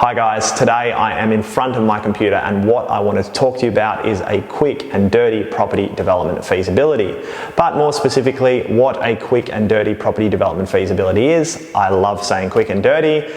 Hi guys, today I am in front of my computer and what I want to talk to you about is a quick and dirty property development feasibility. But more specifically, what a quick and dirty property development feasibility is. I love saying quick and dirty,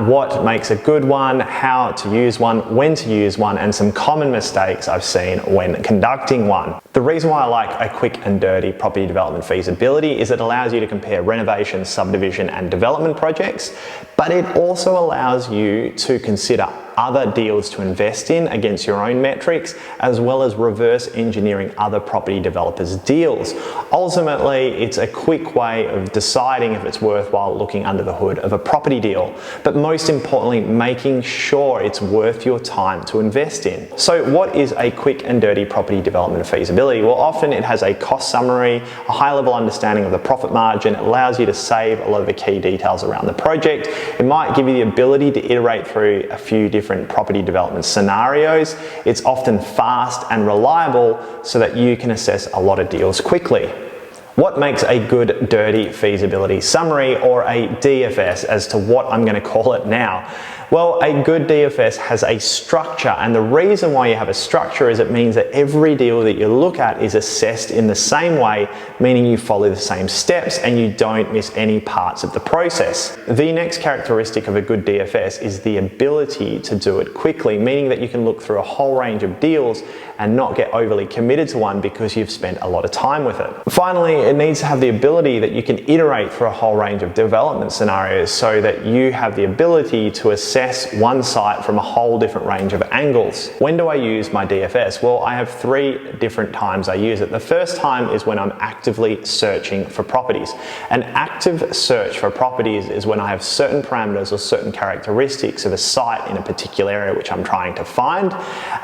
what makes a good one, how to use one, when to use one, and some common mistakes I've seen when conducting one. The reason why I like a quick and dirty property development feasibility is it allows you to compare renovation, subdivision, and development projects, but it also allows you to consider other deals to invest in against your own metrics, as well as reverse engineering other property developers' deals. Ultimately, it's a quick way of deciding if it's worthwhile looking under the hood of a property deal, but most importantly, making sure it's worth your time to invest in. So what is a quick and dirty property development feasibility? Well, often it has a cost summary, a high-level understanding of the profit margin. It allows you to save a lot of the key details around the project. It might give you the ability to iterate through a few different property development scenarios. It's often fast and reliable so that you can assess a lot of deals quickly. What makes a good dirty feasibility summary, or a DFS as to what I'm going to call it now? Well, a good DFS has a structure, and the reason why you have a structure is it means that every deal that you look at is assessed in the same way, meaning you follow the same steps and you don't miss any parts of the process. The next characteristic of a good DFS is the ability to do it quickly, meaning that you can look through a whole range of deals and not get overly committed to one because you've spent a lot of time with it. Finally, it needs to have the ability that you can iterate through a whole range of development scenarios so that you have the ability to assess one site from a whole different range of angles. When do I use my DFS? Well, I have 3 different times I use it. The first time is when I'm actively searching for properties. An active search for properties is when I have certain parameters or certain characteristics of a site in a particular area which I'm trying to find,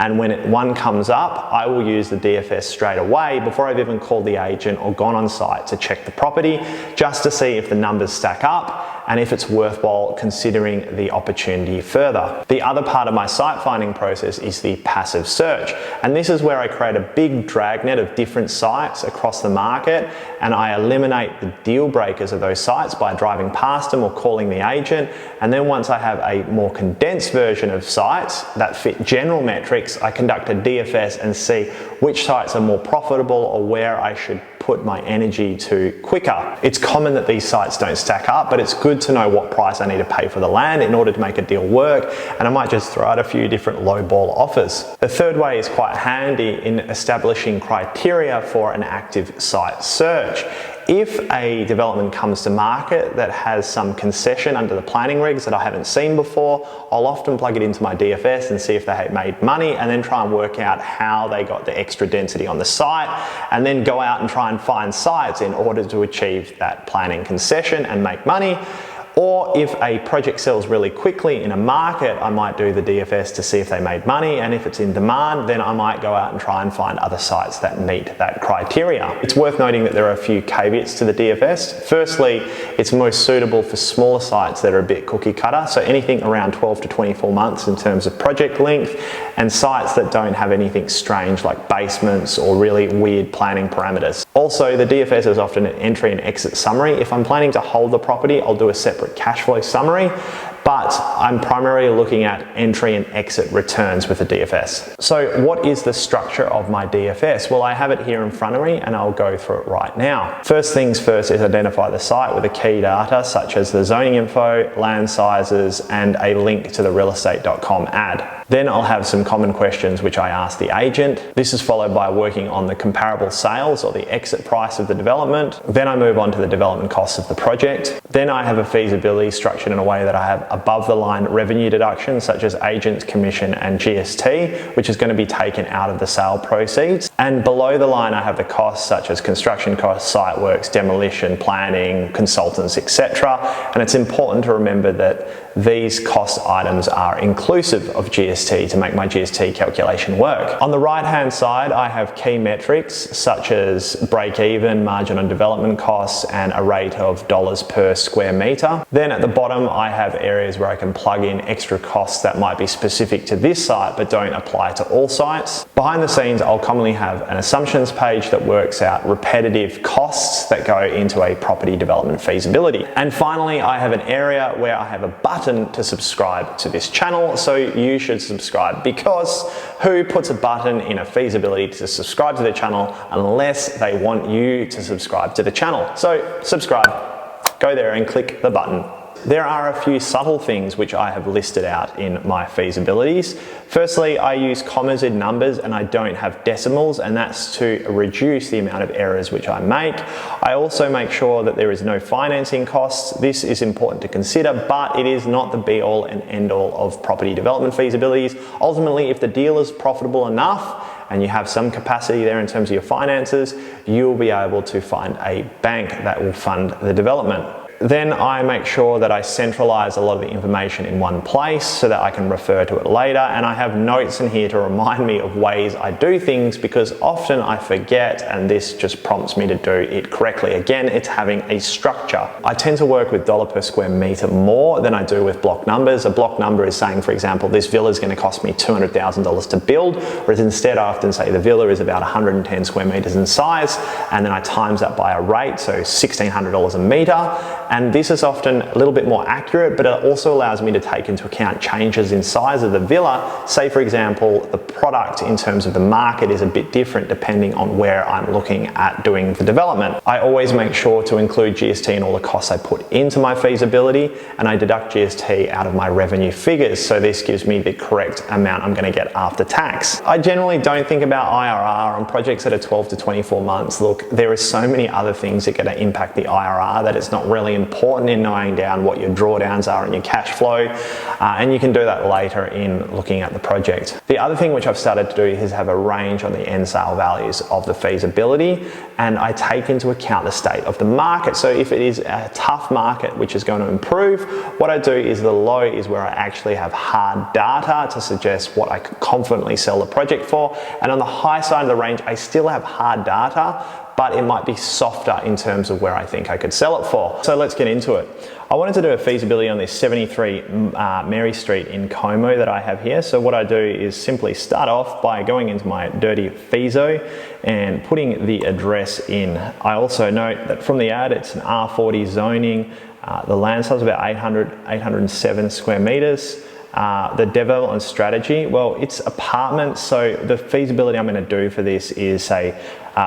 and when one comes up, I will use the DFS straight away before I've even called the agent or gone on site to check the property, just to see if the numbers stack up and if it's worthwhile considering the opportunity further. The other part of my site finding process is the passive search, and this is where I create a big dragnet of different sites across the market, and I eliminate the deal breakers of those sites by driving past them or calling the agent. And then once I have a more condensed version of sites that fit general metrics, I conduct a DFS and see which sites are more profitable or where I should put my energy to quicker. It's common that these sites don't stack up, but it's good to know what price I need to pay for the land in order to make a deal work, and I might just throw out a few different lowball offers. The third way is quite handy in establishing criteria for an active site search. If a development comes to market that has some concession under the planning regs that I haven't seen before, I'll often plug it into my DFS and see if they made money, and then try and work out how they got the extra density on the site, and then go out and try and find sites in order to achieve that planning concession and make money. Or if a project sells really quickly in a market, I might do the DFS to see if they made money, and if it's in demand, then I might go out and try and find other sites that meet that criteria. It's worth noting that there are a few caveats to the DFS. Firstly, it's most suitable for smaller sites that are a bit cookie cutter, so anything around 12 to 24 months in terms of project length, and sites that don't have anything strange like basements or really weird planning parameters. Also, the DFS is often an entry and exit summary. If I'm planning to hold the property, I'll do a separate cash flow summary, but I'm primarily looking at entry and exit returns with the DFS. So what is the structure of my DFS? Well, I have it here in front of me and I'll go through it right now. First things first is identify the site with the key data such as the zoning info, land sizes, and a link to the realestate.com ad. Then I'll have some common questions which I ask the agent. This is followed by working on the comparable sales or the exit price of the development. Then I move on to the development costs of the project. Then I have a feasibility structured in a way that I have above the line revenue deductions such as agent's commission and GST, which is going to be taken out of the sale proceeds. And below the line I have the costs such as construction costs, site works, demolition, planning, consultants, etc. And it's important to remember that these cost items are inclusive of GST to make my GST calculation work. On the right hand side I have key metrics such as break even, margin on development costs, and a rate of dollars per square meter. Then at the bottom I have areas where I can plug in extra costs that might be specific to this site but don't apply to all sites. Behind the scenes I'll commonly have an assumptions page that works out repetitive costs that go into a property development feasibility. And finally I have an area where I have a bucket button to subscribe to this channel, so you should subscribe, because who puts a button in a feasibility to subscribe to the channel unless they want you to subscribe to the channel? So subscribe, go there and click the button. There are a few subtle things which I have listed out in my feasibilities. Firstly, I use commas in numbers and I don't have decimals, and that's to reduce the amount of errors which I make. I also make sure that there is no financing costs. This is important to consider, but it is not the be all and end all of property development feasibilities. Ultimately, if the deal is profitable enough and you have some capacity there in terms of your finances, you'll be able to find a bank that will fund the development. Then I make sure that I centralize a lot of the information in one place so that I can refer to it later, and I have notes in here to remind me of ways I do things, because often I forget, and this just prompts me to do it correctly. Again, it's having a structure. I tend to work with dollar per square meter more than I do with block numbers. A block number is saying, for example, this villa is going to cost me $200,000 to build, whereas instead I often say the villa is about 110 square meters in size, and then I times that by a rate, so $1,600 a meter. And this is often a little bit more accurate, but it also allows me to take into account changes in size of the villa. Say, for example, the product in terms of the market is a bit different depending on where I'm looking at doing the development. I always make sure to include GST and all the costs I put into my feasibility, and I deduct GST out of my revenue figures. So this gives me the correct amount I'm going to get after tax. I generally don't think about IRR on projects that are 12 to 24 months. Look, there are so many other things that are going to impact the IRR that it's not really important in knowing down what your drawdowns are and your cash flow, and you can do that later in looking at the project. The other thing which I've started to do is have a range on the end sale values of the feasibility, and I take into account the state of the market. So if it is a tough market which is going to improve, what I do is the low is where I actually have hard data to suggest what I could confidently sell the project for, and on the high side of the range I still have hard data, but it might be softer in terms of where I think I could sell it for. So let's get into it. I wanted to do a feasibility on this 73 Mary Street in Como that I have here. So what I do is simply start off by going into my dirty Feaso and putting the address in. I also note that from the ad, it's an R40 zoning. The land size is about 807 square meters. The development strategy, well, it's apartments, so the feasibility I'm going to do for this is say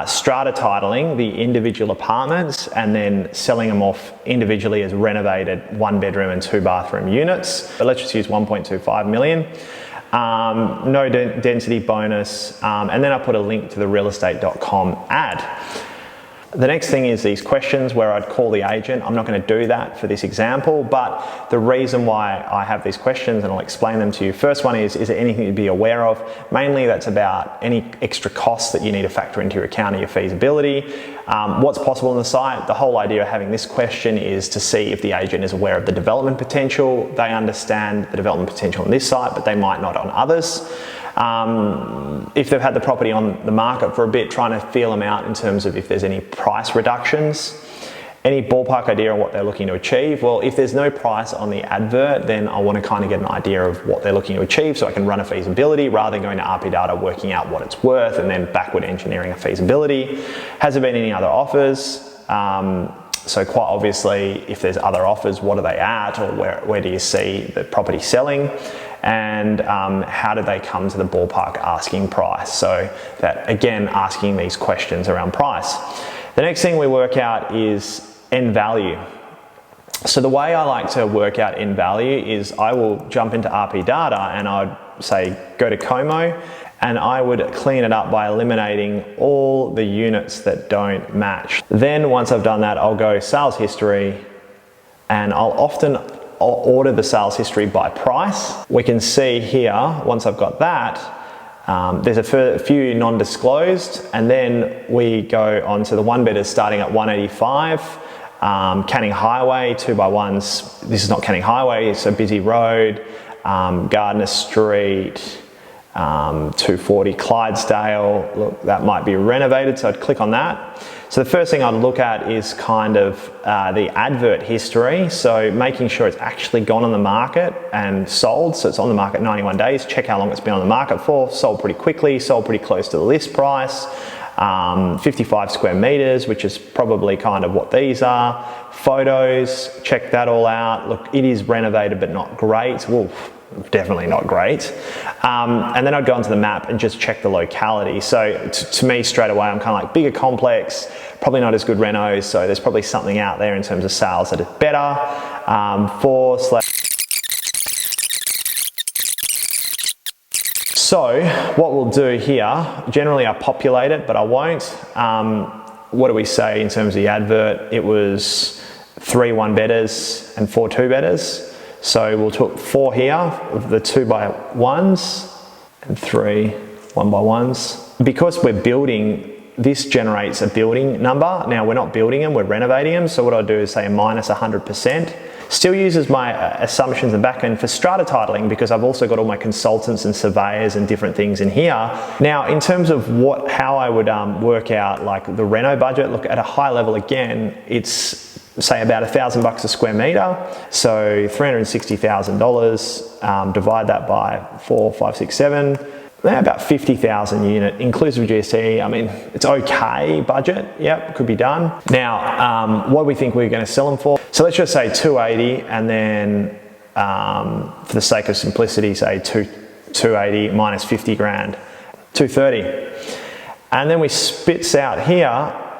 strata titling the individual apartments and then selling them off individually as renovated 1-bedroom and 2-bathroom units. But let's just use 1.25 million. No density bonus, and then I put a link to the realestate.com ad. The next thing is these questions where I'd call the agent. I'm not going to do that for this example, but the reason why I have these questions, and I'll explain them to you. First one is there anything to be aware of? Mainly that's about any extra costs that you need to factor into your account of your feasibility. What's possible on the site? The whole idea of having this question is to see if the agent is aware of the development potential. They understand the development potential on this site, but they might not on others. If they've had the property on the market for a bit, trying to feel them out in terms of if there's any price reductions. Any ballpark idea on what they're looking to achieve? Well, if there's no price on the advert, then I want to kind of get an idea of what they're looking to achieve so I can run a feasibility rather than going to RP data, working out what it's worth and then backward engineering a feasibility. Has there been any other offers? So quite obviously, if there's other offers, what are they at, or where do you see the property selling? And how did they come to the ballpark asking price? So that, again, asking these questions around price. The next thing we work out is end value. So the way I like to work out end value is I will jump into RP data and I'd say go to Como, and I would clean it up by eliminating all the units that don't match. Then once I've done that, I'll go sales history, and I'll order the sales history by price. We can see here, once I've got that, there's a few non-disclosed, and then we go on to the 1-bedders starting at 185, Canning Highway, 2x1s, this is not Canning Highway, it's a busy road, Gardner Street, 240 Clydesdale, look, that might be renovated, so I'd click on that. So the first thing I'd look at is kind of the advert history, so making sure it's actually gone on the market and sold, so it's on the market 91 days, check how long it's been on the market for, sold pretty quickly, sold pretty close to the list price, 55 square meters, which is probably kind of what these are. Photos, check that all out. Look, it is renovated but not great. Well, definitely not great. And then I'd go onto the map and just check the locality. So to me, straight away, I'm kind of like bigger complex, probably not as good renos, so there's probably something out there in terms of sales that is better. So what we'll do here, generally I populate it, but I won't. What do we say in terms of the advert? It was 3 1-bedders and 4 2-bedders. So we'll put 4 here of the 2x1s and 3 1x1s. Because we're building, this generates a building number. Now we're not building them, we're renovating them. So what I'll do is say minus 100%. Still uses my assumptions and backend for strata titling because I've also got all my consultants and surveyors and different things in here. Now, in terms of how I would work out like the reno budget, look at a high level again, it's say about $1,000 a square meter. So $360,000, divide that by 4, 5, 6, 7. About 50,000 unit, inclusive GST. I mean, it's okay budget. Yep, could be done. Now, what do we think we're going to sell them for? So let's just say 280, and then for the sake of simplicity, say 280 minus 50 grand, 230. And then we spits out here,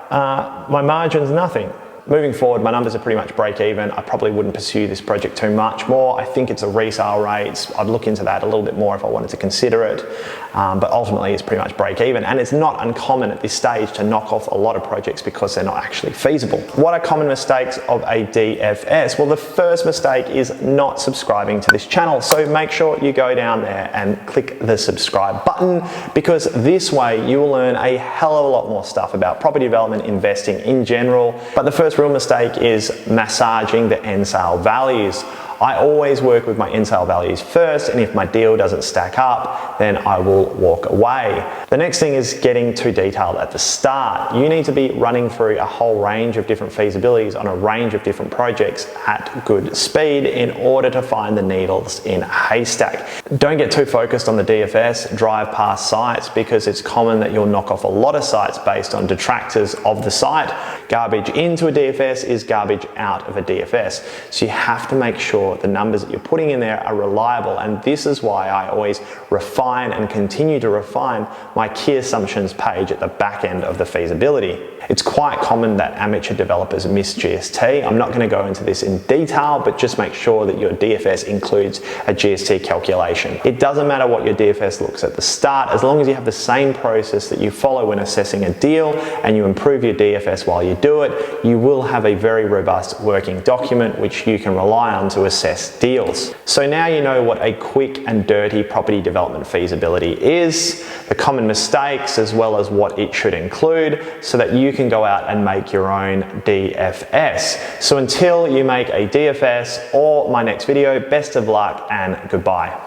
my margin's nothing. Moving forward, my numbers are pretty much break even. I probably wouldn't pursue this project too much more. I think it's a resale rate. I'd look into that a little bit more if I wanted to consider it. But ultimately, it's pretty much break even. And it's not uncommon at this stage to knock off a lot of projects because they're not actually feasible. What are common mistakes of a DFS? Well, the first mistake is not subscribing to this channel. So make sure you go down there and click the subscribe button, because this way you will learn a hell of a lot more stuff about property development, investing in general. But the first real mistake is massaging the end sale values. I always work with my end sale values first, and if my deal doesn't stack up, then I will walk away. The next thing is getting too detailed at the start. You need to be running through a whole range of different feasibilities on a range of different projects at good speed in order to find the needles in a haystack. Don't get too focused on the DFS, drive past sites, because it's common that you'll knock off a lot of sites based on detractors of the site. Garbage into a DFS is garbage out of a DFS. So you have to make sure the numbers that you're putting in there are reliable, and this is why I always refine and continue to refine my key assumptions page at the back end of the feasibility. It's quite common that amateur developers miss GST. I'm not going to go into this in detail, but just make sure that your DFS includes a GST calculation. It doesn't matter what your DFS looks at the start, as long as you have the same process that you follow when assessing a deal and you improve your DFS while you do it, you will have a very robust working document which you can rely on to assess deals. So now you know what a quick and dirty property development feasibility is, the common mistakes, as well as what it should include, so that you can go out and make your own DFS. So until you make a DFS or my next video, best of luck and goodbye.